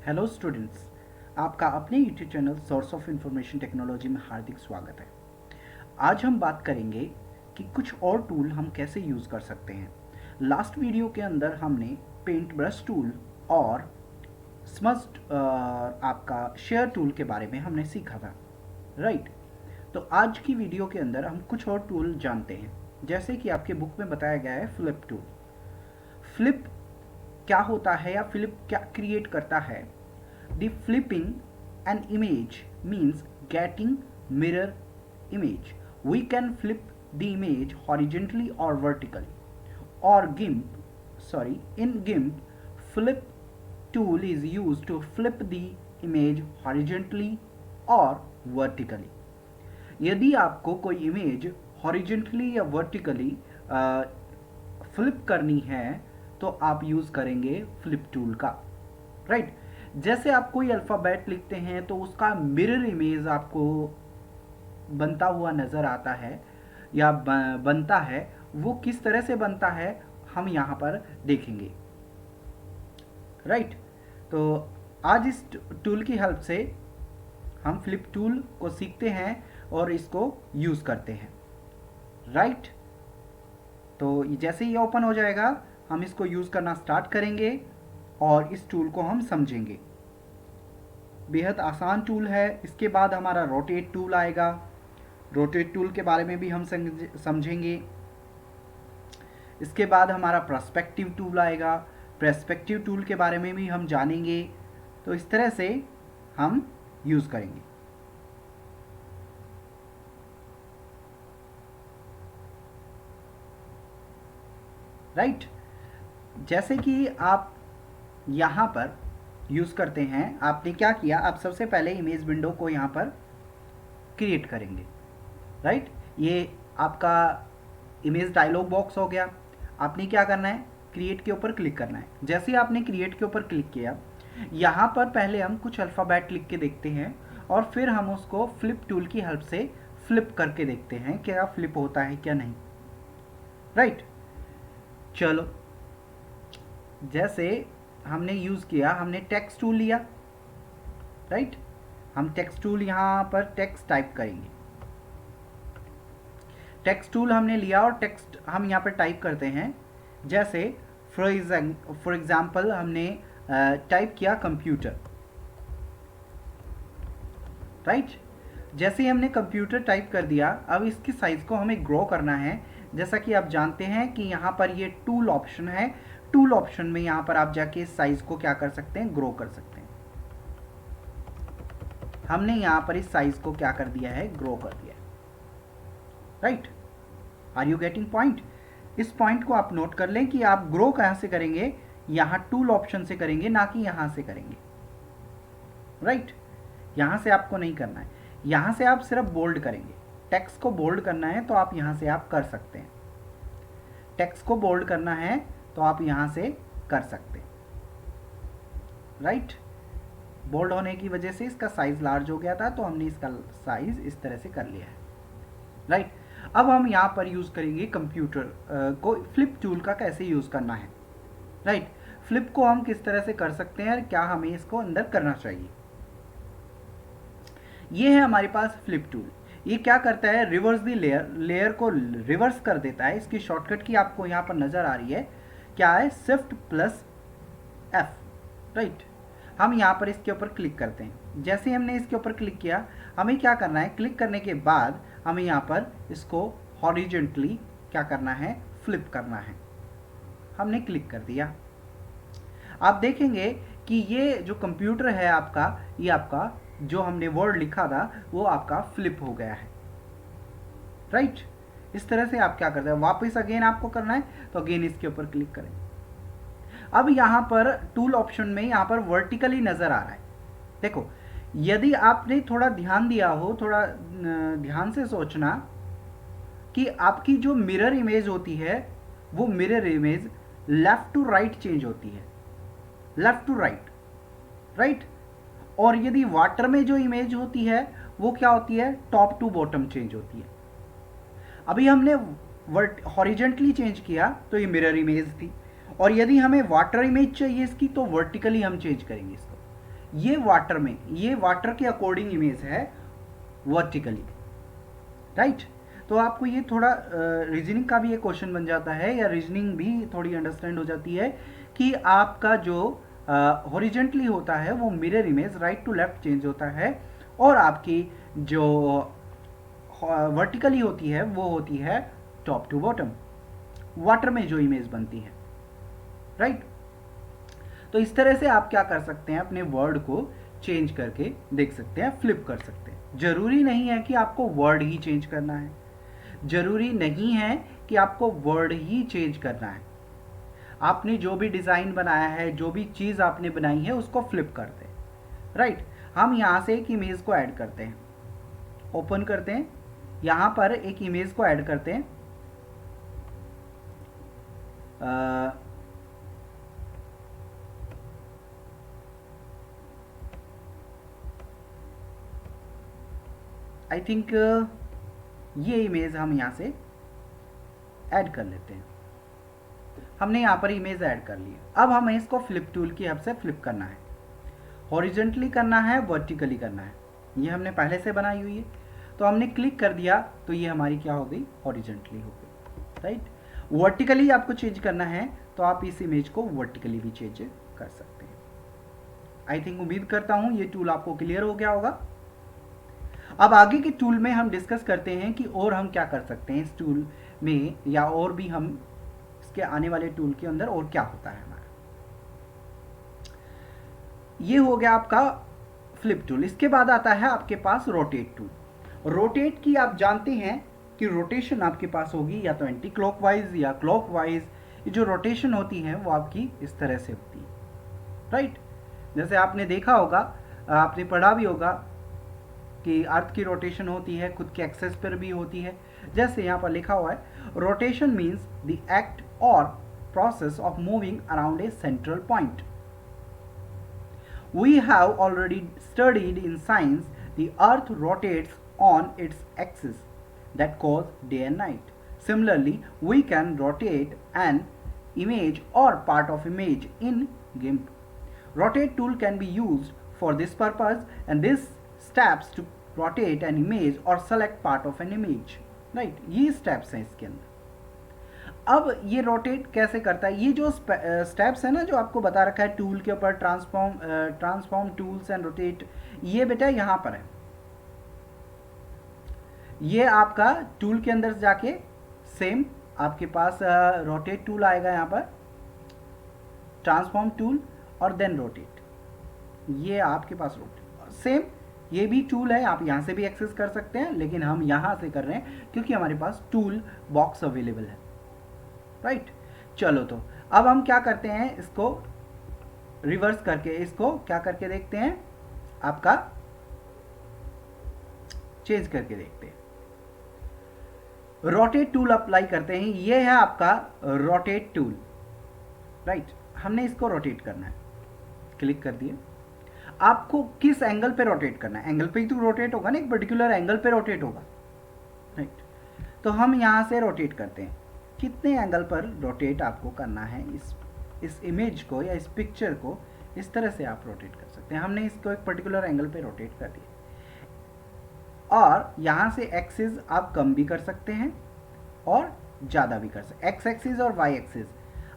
Hello students, आपका अपने YouTube channel source of information technology में हार्दिक स्वागत है। आज हम बात करेंगे कि कुछ और टूल हम कैसे यूज़ कर सकते हैं। लास्ट वीडियो के अंदर हमने पेंट ब्रश टूल और स्मस्ट आपका शेयर टूल के बारे में हमने सीखा था, राइट। तो आज की वीडियो के अंदर हम कुछ और टूल जानते हैं, जैसे कि आपके बुक में बताया गया है फ्लिप टूल। फ्लिप क्या होता है या फ्लिप क्या क्रिएट करता है? The flipping an image means getting mirror image. We can flip the image horizontally or vertically. In GIMP, flip tool is used to flip the image horizontally or vertically. यदि आपको कोई image horizontally या vertically flip करनी है तो आप use करेंगे flip tool का, राइट। जैसे आप कोई अल्फ़ाबेट लिखते हैं तो उसका मिरर इमेज आपको बनता हुआ नज़र आता है या बनता है। वो किस तरह से बनता है हम यहाँ पर देखेंगे, राइट। तो आज इस टूल की हेल्प से हम फ्लिप टूल को सीखते हैं और इसको यूज़ करते हैं, राइट। तो जैसे ही ओपन हो जाएगा हम इसको यूज़ करना स्टार्ट करेंगे और इस टूल को हम समझेंगे। बेहद आसान टूल है। इसके बाद हमारा रोटेट टूल आएगा। रोटेट टूल के बारे में भी हम समझेंगे। इसके बाद हमारा पर्सपेक्टिव टूल आएगा। पर्सपेक्टिव टूल के बारे में भी हम जानेंगे। तो इस तरह से हम यूज़ करेंगे, राइट। जैसे कि आप यहाँ पर यूज़ करते हैं, आपने क्या किया, आप सबसे पहले इमेज विंडो को यहाँ पर क्रिएट करेंगे, राइट। ये आपका इमेज डायलॉग बॉक्स हो गया। आपने क्या करना है, क्रिएट के ऊपर क्लिक करना है। जैसे ही आपने क्रिएट के ऊपर क्लिक किया, यहाँ पर पहले हम कुछ अल्फ़ाबेट लिख के देखते हैं और फिर हम उसको फ्लिप टूल की हेल्प से फ्लिप करके देखते हैं क्या फ्लिप होता है क्या नहीं, राइट। चलो, जैसे हमने यूज़ किया, हमने टेक्स्ट टूल लिया, राइट। हम टेक्स्ट टूल यहाँ पर टेक्स्ट टाइप करेंगे। टेक्स्ट टूल हमने लिया और टेक्स्ट हम यहाँ पर टाइप करते हैं। जैसे फॉर एग्जांपल हमने टाइप किया कंप्यूटर, राइट। जैसे ही हमने कंप्यूटर टाइप कर दिया, अब इसकी साइज़ को हमें ग्रो करना है। जैसा कि आप जानते हैं कि यहाँ पर ये टूल ऑप्शन है। टूल ऑप्शन में यहाँ पर आप जाके इस साइज को क्या कर सकते हैं, ग्रो कर सकते हैं। हमने यहाँ पर इस साइज को क्या कर दिया है, ग्रो कर दिया है, right. Are you getting point? इस पॉइंट को आप नोट कर लें कि आप ग्रो कहाँ से करेंगे, यहाँ टूल ऑप्शन से करेंगे, ना कि यहाँ से करेंगे, राइट। यहाँ से आपको नहीं करना है, यहाँ से आप सिर्फ बोल्ड करेंगे। टेक्स्ट को बोल्ड करना है तो आप यहाँ से आप कर सकते हैं। टेक्स्ट को बोल्ड करना है तो आप यहाँ से कर सकते हैं, राइट। बोल्ड होने की वजह से इसका साइज लार्ज हो गया था, तो हमने इसका साइज इस तरह से कर लिया है, राइट। अब हम यहाँ पर यूज़ करेंगे कंप्यूटर को फ्लिप टूल का कैसे यूज़ करना है, राइट। फ्लिप को हम किस तरह से कर सकते हैं और क्या हमें इसको अंदर करना चाहिए। ये है हमारे पास फ्लिप टूल। ये क्या करता है, रिवर्स दी लेयर को रिवर्स कर देता है। इसकी शॉर्टकट की आपको यहाँ पर नज़र आ रही है, क्या है, शिफ्ट प्लस F, राइट। हम यहाँ पर इसके ऊपर क्लिक करते हैं। जैसे हमने इसके ऊपर क्लिक किया, हमें क्या करना है, क्लिक करने के बाद हमें यहाँ पर इसको हॉरिजेंटली क्या करना है, फ्लिप करना है। हमने क्लिक कर दिया। आप देखेंगे कि ये जो कंप्यूटर है आपका, ये आपका जो हमने वर्ड लिखा था वो आपका फ्लिप हो गया है, राइट। इस तरह से आप क्या करते हैं, वापस अगेन आपको करना है तो अगेन इसके ऊपर क्लिक करें। अब यहाँ पर टूल ऑप्शन में यहाँ पर वर्टिकली नज़र आ रहा है। देखो, यदि आपने थोड़ा ध्यान दिया हो, थोड़ा ध्यान से सोचना कि आपकी जो मिरर इमेज होती है वो mirror image left to right change होती है, लेफ्ट टू राइट, राइट। और यदि वाटर में जो इमेज होती है वो क्या होती है, टॉप टू बॉटम चेंज होती है। अभी हमने हॉरिजेंटली चेंज किया तो ये मिरर इमेज थी, और यदि हमें वाटर इमेज चाहिए इसकी तो वर्टिकली हम चेंज करेंगे इसको। ये वाटर में, ये वाटर के अकॉर्डिंग इमेज है वर्टिकली, राइट। तो आपको ये थोड़ा रीजनिंग का भी एक क्वेश्चन बन जाता है, या रीजनिंग भी थोड़ी अंडरस्टैंड हो जाती है कि आपका जो हॉरिजेंटली होता है वो mirror image right to left change होता है, और आपकी जो वर्टिकली होती है वो होती है टॉप टू बॉटम, वाटर में जो इमेज बनती है, राइट। तो इस तरह से आप क्या कर सकते हैं, अपने वर्ड को चेंज करके देख सकते हैं, फ्लिप कर सकते हैं। जरूरी नहीं है कि आपको वर्ड ही चेंज करना है, जरूरी नहीं है कि आपको वर्ड ही चेंज करना है। आपने जो भी डिज़ाइन बनाया है, जो भी चीज़ आपने बनाई है, उसको फ्लिप कर दें, राइट। हम यहाँ से एक इमेज को ऐड करते हैं, ओपन करते हैं, यहाँ पर एक इमेज को ऐड करते हैं। आई थिंक ये इमेज हम यहाँ से ऐड कर लेते हैं। हमने यहाँ पर इमेज ऐड कर ली। अब हमें इसको फ्लिप टूल की हेल्प से फ्लिप करना है, हॉरिजेंटली करना है, वर्टिकली करना है। ये हमने पहले से बनाई हुई है, तो हमने क्लिक कर दिया तो ये हमारी क्या हो गई, हॉरिजेंटली हो गई, राइट। वर्टिकली आपको चेंज करना है तो आप इस इमेज को वर्टिकली भी चेंज कर सकते हैं। आई थिंक, उम्मीद करता हूँ ये टूल आपको क्लियर हो गया होगा। अब आगे के टूल में हम डिस्कस करते हैं कि और हम क्या कर सकते हैं इस टूल में, या और भी हम इसके आने वाले टूल के अंदर और क्या होता है हमारा। ये हो गया आपका फ्लिप टूल। इसके बाद आता है आपके पास रोटेट टूल। रोटेट की आप जानते हैं कि रोटेशन आपके पास होगी या तो एंटी क्लॉकवाइज या क्लॉकवाइज। ये जो रोटेशन होती है वो आपकी इस तरह से होती है, राइट। जैसे आपने देखा होगा, आपने पढ़ा भी होगा कि अर्थ की रोटेशन होती है, खुद के एक्सेस पर भी होती है। जैसे यहाँ पर लिखा हुआ है, रोटेशन मीन्स द एक्ट और process of moving around a central point. We have already studied in science the earth rotates on its axis that cause day and night. Similarly, we can rotate an image or part of image in GIMP. Rotate tool can be used for this purpose, and this steps to rotate an image or select part of an image. Right? ये steps हैं इसके अंदर। अब ये rotate कैसे करता है, ये जो स्टेप्स है ना जो आपको बता रखा है टूल के ऊपर, ट्रांसफॉर्म टूल्स एंड रोटेट, ये बेटा यहाँ पर है। ये आपका टूल के अंदर जाके सेम आपके पास रोटेट टूल आएगा, यहाँ पर ट्रांसफॉर्म टूल और देन रोटेट, ये आपके पास रोटेट सेम। ये भी टूल है, आप यहाँ से भी एक्सेस कर सकते हैं, लेकिन हम यहाँ से कर रहे हैं क्योंकि हमारे पास टूल बॉक्स अवेलेबल है, राइट। चलो, तो अब हम क्या करते हैं, इसको रिवर्स करके, इसको क्या करके देखते हैं, आपका चेंज करके देखते हैं। रोटेट टूल अप्लाई करते हैं, ये है आपका रोटेट टूल, राइट। हमने इसको रोटेट करना है, क्लिक कर दिए। आपको किस एंगल पे रोटेट करना है, एंगल पे ही तो रोटेट होगा ना, एक पर्टिकुलर एंगल पे रोटेट होगा, राइट। तो हम यहां से रोटेट करते हैं, कितने एंगल पर रोटेट आपको करना है इस इमेज को या इस पिक्चर को, इस तरह से आप रोटेट कर सकते हैं। हमने इसको एक पर्टिकुलर एंगल पे रोटेट कर दिया, और यहाँ से एक्सिस आप कम भी कर सकते हैं और ज़्यादा भी कर सकते हैं। एक्स एक्सिस और वाई एक्सिस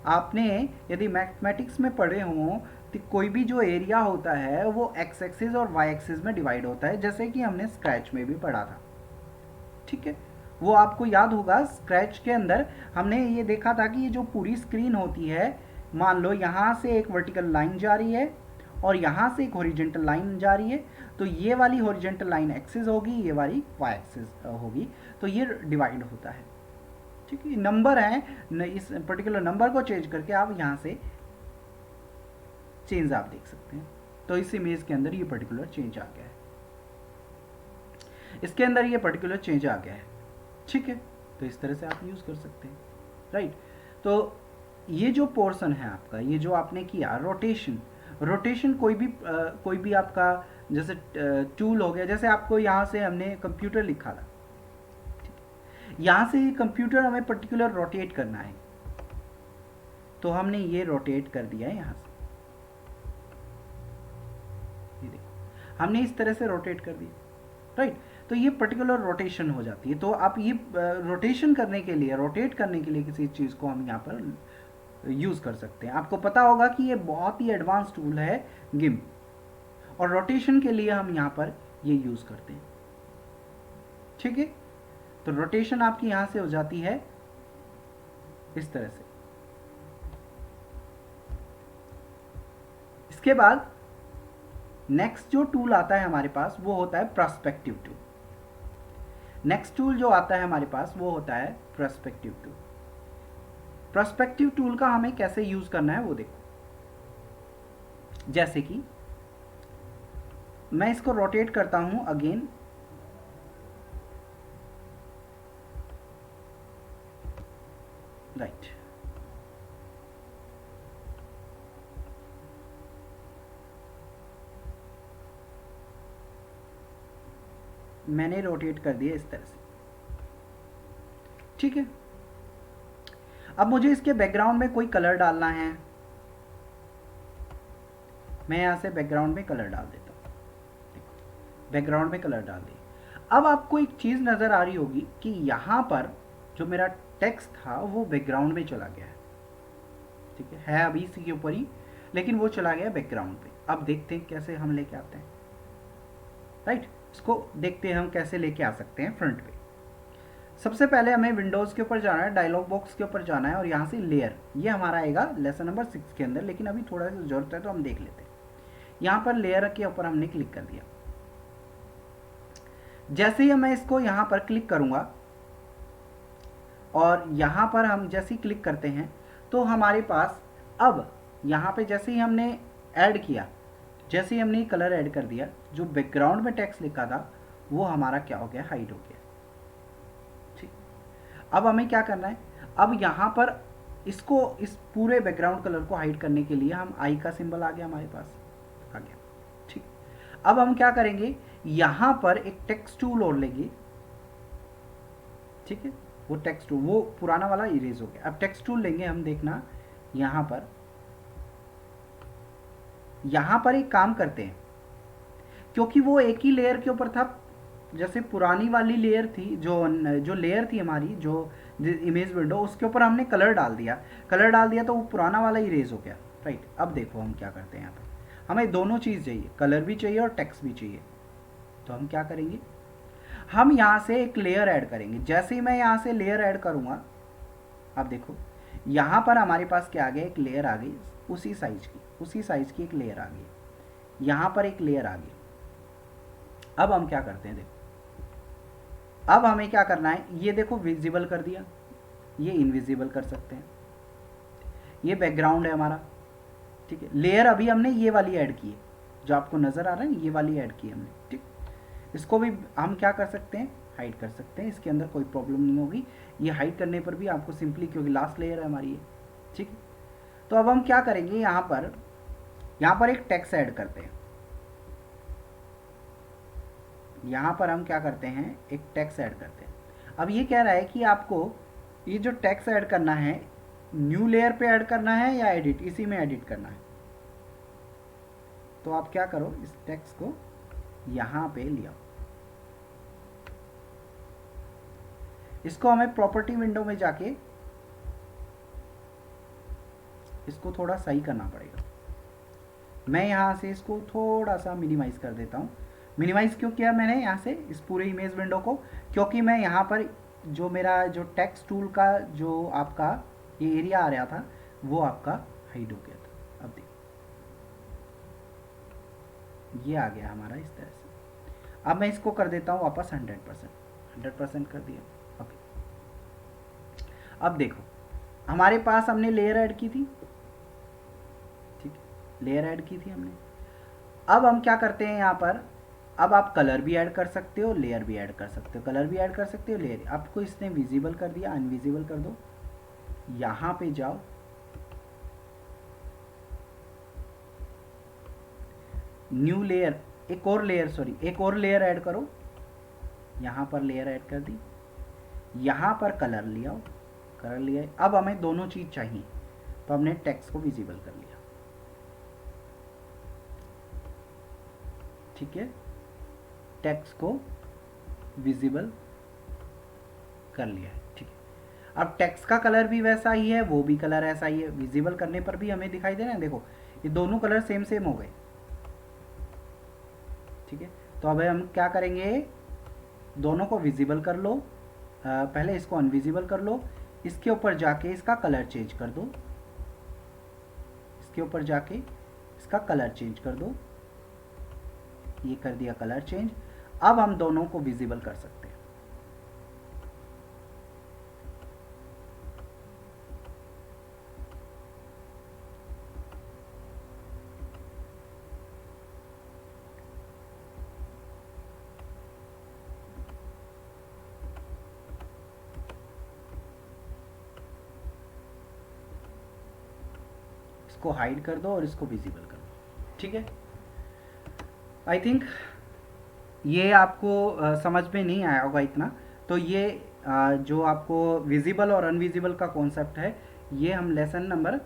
आपने यदि मैथमेटिक्स में पढ़े हों तो कोई भी जो एरिया होता है वो एक्स एक्सिस और वाई एक्सिस में डिवाइड होता है, जैसे कि हमने स्क्रैच में भी पढ़ा था, ठीक है। वो आपको याद होगा, स्क्रैच के अंदर हमने ये देखा था कि ये जो पूरी स्क्रीन होती है, मान लो यहाँ से एक वर्टिकल लाइन जा रही है और यहाँ से एक हॉरिजॉन्टल लाइन जा रही है, तो ये वाली हॉरिजॉन्टल लाइन एक्सिस होगी, ये वाली वाई एक्सिस होगी, तो ये डिवाइड होता है, ठीक है। नंबर है, इस पर्टिकुलर नंबर को चेंज करके आप यहाँ से चेंज आप देख सकते हैं। तो इस इमेज के अंदर ये पर्टिकुलर चेंज आ गया है, इसके अंदर ये पर्टिकुलर चेंज आ गया है, ठीक है। तो इस तरह से आप यूज़ कर सकते हैं, राइट। तो ये जो पोर्शन है आपका, ये जो आपने किया रोटेशन कोई भी आपका जैसे टूल हो गया, जैसे आपको यहाँ से हमने कंप्यूटर लिखा था, यहाँ से ये कंप्यूटर हमें पर्टिकुलर रोटेट करना है, तो हमने ये रोटेट कर दिया है यहाँ से, हमने इस तरह से रोटेट कर दिया, राइट। तो ये पर्टिकुलर रोटेशन हो जाती है। तो आप ये रोटेशन करने के लिए, रोटेट करने के लिए किसी चीज़ को हम यहाँ पर यूज़ कर सकते हैं। आपको पता होगा कि ये बहुत ही एडवांस टूल है गिम्प, और रोटेशन के लिए हम यहाँ पर ये यूज़ करते हैं, ठीक है। तो रोटेशन आपकी यहाँ से हो जाती है इस तरह से। इसके बाद नेक्स्ट जो टूल आता है हमारे पास वो होता है पर्सपेक्टिव टूल। नेक्स्ट टूल जो आता है हमारे पास वो होता है पर्सपेक्टिव टूल। पर्सपेक्टिव टूल का हमें कैसे यूज करना है वो देखो। जैसे कि मैं इसको रोटेट करता हूं अगेन, राइट। मैंने रोटेट कर दिया इस तरह से, ठीक है। अब मुझे इसके बैकग्राउंड में कोई कलर डालना है, मैं यहां से बैकग्राउंड में कलर डाल देता हूं, देखो बैकग्राउंड में कलर डाल दिया। अब आपको एक चीज नजर आ रही होगी कि यहां पर जो मेरा टेक्स्ट था वो बैकग्राउंड में चला गया है, ठीक है अभी इसी के ऊपर ही, लेकिन वो चला गया बैकग्राउंड पे। अब देखते हैं कैसे हम लेके आते हैं, राइट। इसको देखते हैं हम कैसे लेके आ सकते हैं फ्रंट पे। सबसे पहले हमें विंडोज के ऊपर जाना है, डायलॉग बॉक्स के ऊपर जाना है, और यहाँ से लेयर, ये हमारा आएगा लेसन नंबर 6 के अंदर, लेकिन अभी थोड़ा सा जरूरत है तो हम देख लेते हैं। यहाँ पर लेयर के ऊपर हमने क्लिक कर दिया। जैसे ही मैं इसको यहाँ पर क्लिक करूँगा, और यहाँ पर हम जैसे ही क्लिक करते हैं तो हमारे पास अब यहाँ पे जैसे ही हमने ऐड किया, जैसे ही हमने कलर ऐड कर दिया, जो बैकग्राउंड में टेक्स्ट लिखा था वो हमारा क्या हो गया, हाइड हो गया, ठीक। अब हमें क्या करना है, अब यहाँ पर इसको, इस पूरे बैकग्राउंड कलर को हाइड करने के लिए हम आई का सिंबल आ गया हमारे पास, आ गया, ठीक। अब हम क्या करेंगे, यहाँ पर एक टेक्स्ट टूल और लेंगे, ठीक है। वो टेक्स्ट टूल, वो पुराना वाला इरेज हो गया। अब टेक्स्ट टूल लेंगे हम, देखना यहाँ पर एक काम करते हैं, क्योंकि वो एक ही लेयर के ऊपर था, जैसे पुरानी वाली लेयर थी, जो लेयर थी हमारी, जो इमेज विंडो, उसके ऊपर हमने कलर डाल दिया तो वो पुराना वाला इरेज हो गया, राइट। अब देखो हम क्या करते हैं, यहाँ पर हमें दोनों चीज़ चाहिए, कलर भी चाहिए और टेक्स्ट भी चाहिए। तो हम क्या करेंगे, हम यहाँ से एक लेयर ऐड करेंगे। जैसे ही मैं यहाँ से लेयर ऐड करूँगा, अब देखो यहाँ पर हमारे पास क्या आ गया, एक लेयर आ गई, उसी साइज की एक लेयर आ गई, यहाँ पर एक लेयर आ गई। अब हम क्या करते हैं, देखो अब हमें क्या करना है, ये देखो विजिबल कर दिया, ये इनविजिबल कर सकते हैं, ये बैकग्राउंड है हमारा, ठीक है। लेयर अभी हमने ये वाली ऐड की है, जो आपको नज़र आ रहा है, ये वाली ऐड की है हमने, ठीक। इसको भी हम क्या कर सकते हैं, हाइड कर सकते हैं, इसके अंदर कोई प्रॉब्लम नहीं होगी। ये हाइड करने पर भी आपको सिंपली, क्योंकि लास्ट लेयर है हमारी ये, ठीक। तो अब हम क्या करेंगे, यहाँ पर एक टेक्स्ट ऐड करते हैं। यहाँ पर हम क्या करते हैं, एक टेक्स्ट ऐड करते हैं। अब ये कह रहा है कि आपको ये जो टेक्स्ट ऐड करना है, न्यू लेयर पे ऐड करना है या एडिट, इसी में एडिट करना है। तो आप क्या करो, इस टेक्स्ट को यहाँ पे ले आओ, इसको हमें प्रॉपर्टी विंडो में जाके इसको थोड़ा सही करना पड़ेगा। मैं यहाँ से इसको थोड़ा सा मिनिमाइज कर देता हूँ। मिनिमाइज क्यों किया मैंने यहाँ से इस पूरे इमेज विंडो को, क्योंकि मैं यहाँ पर जो मेरा जो टेक्स्ट टूल का जो आपका ये एरिया आ रहा था वो आपका हाइड हो गया था। अब देखो ये आ गया हमारा इस तरह से। अब मैं इसको कर देता हूँ वापस 100% कर दिया। ओके, अब देखो हमारे पास हमने लेयर ऐड की थी, ठीक है, लेयर ऐड की थी हमने। अब हम क्या करते हैं यहाँ पर, अब आप कलर भी ऐड कर सकते हो, लेयर भी ऐड कर सकते हो, कलर भी ऐड कर सकते हो, लेयर। आपको इसने विजिबल कर दिया, अनविजिबल कर दो। यहाँ पे जाओ, न्यू लेयर, एक और लेयर ऐड करो। यहाँ पर लेयर ऐड कर दी, यहाँ पर कलर लिया, कलर लिया। अब हमें दोनों चीज़ चाहिए, तो हमने टेक्स्ट को विजिबल कर लिया, ठीक है, टेक्स्ट को विजिबल कर लिया है। ठीक है, अब टेक्स्ट का कलर भी वैसा ही है, वो भी कलर ऐसा ही है, विजिबल करने पर भी हमें दिखाई दे रहा है। देखो ये दोनों कलर सेम सेम हो गए। ठीक है, तो अब हम क्या करेंगे, दोनों को विजिबल कर लो, पहले इसको अनविजिबल कर लो, इसके ऊपर जाके इसका कलर चेंज कर दो, इसके ऊपर जाके इसका कलर चेंज कर दो, ये कर दिया कलर चेंज। अब हम दोनों को विजिबल कर सकते हैं। इसको हाइड कर दो और इसको विजिबल कर दो। ठीक है, आई थिंक ये आपको समझ में नहीं आया होगा इतना। तो ये जो आपको विजिबल और अनविजिबल का कॉन्सेप्ट है, ये हम लेसन नंबर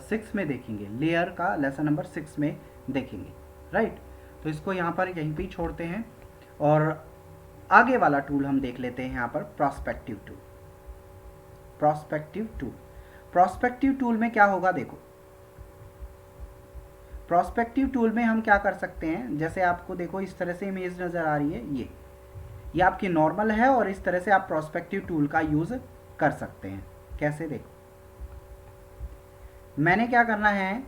6 में देखेंगे, लेयर का लेसन नंबर 6 में देखेंगे। राइट, तो इसको यहाँ पर यहीं पे ही छोड़ते हैं और आगे वाला टूल हम देख लेते हैं यहाँ पर, prospective tool. Prospective tool, prospective tool में क्या होगा, देखो प्रोस्पेक्टिव टूल में हम क्या कर सकते हैं, जैसे आपको देखो इस तरह से इमेज नज़र आ रही है, ये आपकी नॉर्मल है और इस तरह से आप प्रोस्पेक्टिव टूल का यूज़ कर सकते हैं। कैसे, देखो मैंने क्या करना है,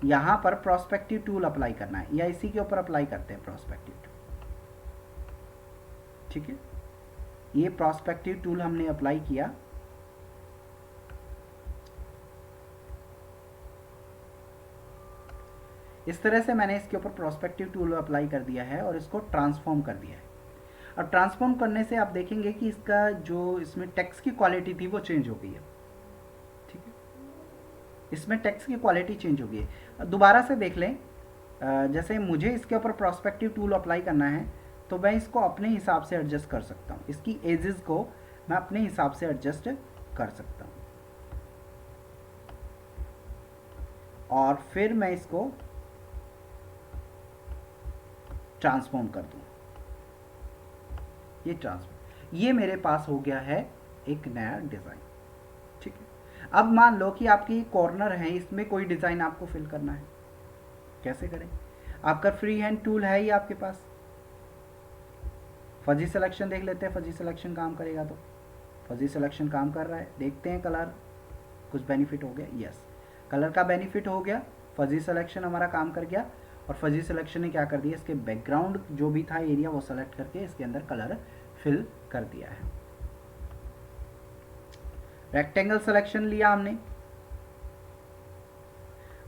यहाँ पर प्रोस्पेक्टिव टूल अप्लाई करना है, या इसी के ऊपर अप्लाई करते हैं प्रोस्पेक्टिव टूल। ठीक है, ये प्रोस्पेक्टिव टूल हमने अप्लाई किया, इस तरह से मैंने इसके ऊपर प्रोस्पेक्टिव टूल अप्लाई कर दिया है और इसको ट्रांसफॉर्म कर दिया है। अब ट्रांसफॉर्म करने से आप देखेंगे कि इसका जो इसमें टेक्स्ट की क्वालिटी थी वो चेंज हो गई है। ठीक है, इसमें टेक्स्ट की क्वालिटी चेंज हो गई है। दोबारा से देख लें, जैसे मुझे इसके ऊपर प्रोस्पेक्टिव टूल अप्लाई करना है तो मैं इसको अपने हिसाब से एडजस्ट कर सकता हूँ, इसकी एजेस को मैं अपने हिसाब से एडजस्ट कर सकता हूँ और फिर मैं इसको ट्रांसफॉर्म कर दूं। ये ट्रांसफॉर्म, ये मेरे पास हो गया है एक नया डिज़ाइन। ठीक है, अब मान लो कि आपकी कॉर्नर है, इसमें कोई डिज़ाइन आपको फिल करना है, कैसे करें, आपका फ्री हैंड टूल है ही आपके पास। फजी सिलेक्शन देख लेते हैं, फजी सिलेक्शन काम करेगा तो, फजी सिलेक्शन काम कर रहा है, देखते हैं कलर कुछ बेनिफिट हो गया, यस कलर का बेनिफिट हो गया, फजी सिलेक्शन हमारा काम कर गया और फजी सिलेक्शन ने क्या कर दिया, इसके बैकग्राउंड जो भी था एरिया वो सेलेक्ट करके इसके अंदर कलर फिल कर दिया है। रेक्टेंगल सिलेक्शन लिया हमने,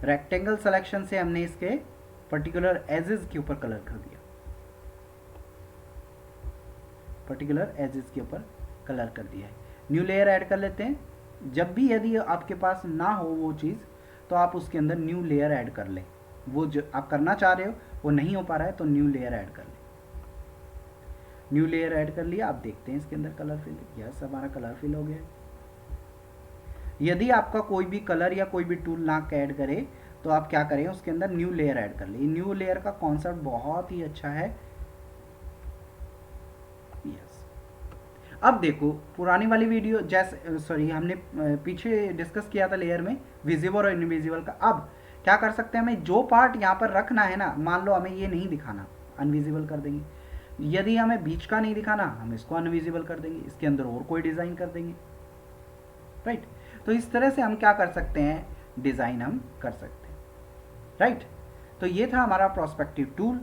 रेक्टेंगल सिलेक्शन से हमने इसके पर्टिकुलर एजेस के ऊपर कलर कर दिया, पर्टिकुलर एजेस के ऊपर कलर कर दिया है। न्यू लेयर ऐड कर लेते हैं, जब भी यदि आपके पास ना हो वो चीज़ तो आप उसके अंदर न्यू लेयर ऐड कर लें, वो जो आप करना चाह रहे हो वो नहीं हो पा रहा है तो न्यू लेयर ऐड कर लें। न्यू लेयर ऐड कर लिया, आप देखते हैं इसके अंदर कलर फिल, यस हमारा कलर फिल हो गया है। यदि आपका कोई भी कलर या कोई भी टूल ना ऐड करे तो आप क्या करें, उसके अंदर न्यू लेयर ऐड कर ले। न्यू लेयर का कॉन्सेप्ट बहुत ही अच्छा है। यस, अब देखो पुरानी वाली वीडियो जैसे सॉरी हमने पीछे डिस्कस किया था लेयर में विजिबल और इनविजिबल का। अब क्या कर सकते हैं, हमें जो पार्ट यहाँ पर रखना है ना, मान लो हमें ये नहीं दिखाना, अनविजिबल कर देंगे। यदि हमें बीच का नहीं दिखाना, हम इसको अनविजिबल कर देंगे, इसके अंदर और कोई डिज़ाइन कर देंगे। राइट, तो इस तरह से हम क्या कर सकते हैं, डिज़ाइन हम कर सकते हैं। राइट, तो ये था हमारा प्रोस्पेक्टिव टूल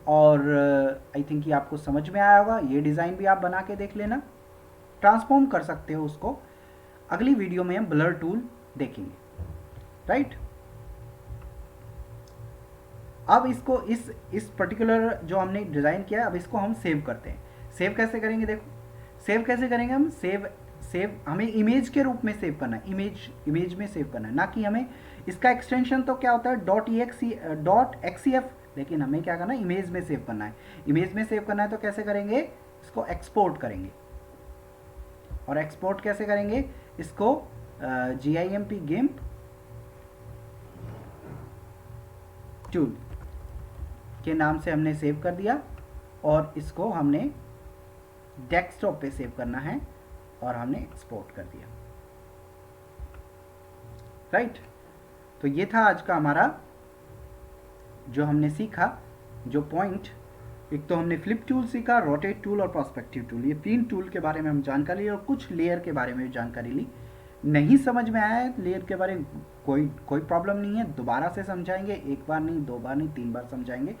और आई थिंक ये आपको समझ में आया होगा। ये डिज़ाइन भी आप बना के देख लेना, ट्रांसफॉर्म कर सकते हो उसको। अगली वीडियो में हम ब्लर टूल देखेंगे। राइट, अब इसको इस पर्टिकुलर जो हमने डिज़ाइन किया है, अब इसको हम सेव करते हैं। सेव कैसे करेंगे, देखो सेव कैसे करेंगे हम, सेव हमें इमेज के रूप में सेव करना है, इमेज में सेव करना है, ना कि हमें इसका एक्सटेंशन तो क्या होता है .exe.xcf, लेकिन हमें क्या करना है, इमेज में सेव करना है। इमेज में सेव करना है तो कैसे करेंगे, इसको एक्सपोर्ट करेंगे। और एक्सपोर्ट कैसे करेंगे, इसको GIMP टूल के नाम से हमने सेव कर दिया और इसको हमने डेस्कटॉप पे सेव करना है और हमने एक्सपोर्ट कर दिया। राइट, तो ये था आज का हमारा जो हमने सीखा, जो पॉइंट। एक तो हमने फ्लिप टूल सीखा, रोटेट टूल और पर्सपेक्टिव टूल, ये 3 टूल के बारे में हम जानकारी ली और कुछ लेयर के बारे में भी जानकारी ली। नहीं समझ में आया लेयर के बारे में, कोई प्रॉब्लम नहीं है, दोबारा से समझाएंगे, एक बार नहीं, 2 बार नहीं, 3 बार समझाएंगे,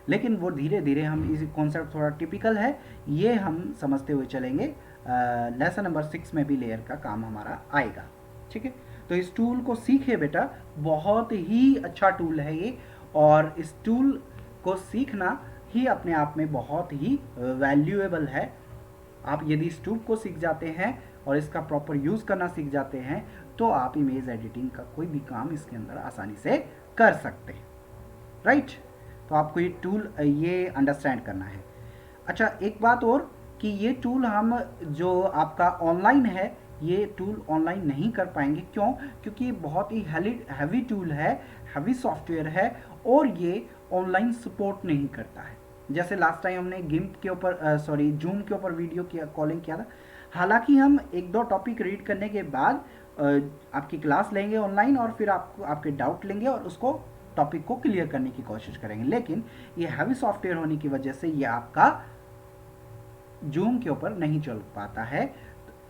लेकिन वो धीरे धीरे हम इस कॉन्सेप्ट थोड़ा टिपिकल है, ये हम समझते हुए चलेंगे। लेसन नंबर 6 में भी लेयर का काम हमारा आएगा। ठीक है, तो इस टूल को सीखे बेटा, बहुत ही अच्छा टूल है ये, और इस टूल को सीखना ही अपने आप में बहुत ही वैल्यूएबल है। आप यदि इस टूल को सीख जाते हैं और इसका प्रॉपर यूज़ करना सीख जाते हैं तो आप इमेज एडिटिंग का कोई भी काम इसके अंदर आसानी से कर सकते हैं। राइट, तो आपको ये टूल ये अंडरस्टैंड करना है। अच्छा, एक बात और कि ये टूल हम जो आपका ऑनलाइन है, ये टूल ऑनलाइन नहीं कर पाएंगे। क्यों? क्योंकि ये बहुत ही हैवी टूल है, हैवी सॉफ्टवेयर है और ये ऑनलाइन सपोर्ट नहीं करता है। जैसे लास्ट टाइम हमने गिम्प के ऊपर जूम के ऊपर वीडियो कॉलिंग किया था। हालांकि हम 1-2 टॉपिक रीड करने के बाद आपकी क्लास लेंगे ऑनलाइन और फिर आपके डाउट लेंगे और उसको टॉपिक को क्लियर करने की कोशिश करेंगे, लेकिन ये हैवी सॉफ्टवेयर होने की वजह से ये आपका जूम के ऊपर नहीं चल पाता है,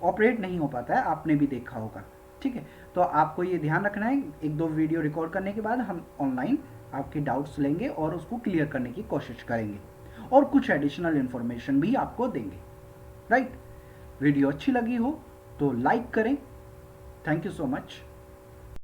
ऑपरेट नहीं हो पाता है, आपने भी देखा होगा। ठीक है, तो आपको ये ध्यान रखना है, 1-2 वीडियो रिकॉर्ड करने के बाद हम ऑनलाइन आपके डाउट्स लेंगे और उसको क्लियर करने की कोशिश करेंगे और कुछ एडिशनल इन्फॉर्मेशन भी आपको देंगे। राइट, वीडियो अच्छी लगी हो तो लाइक करें। Thank you so much.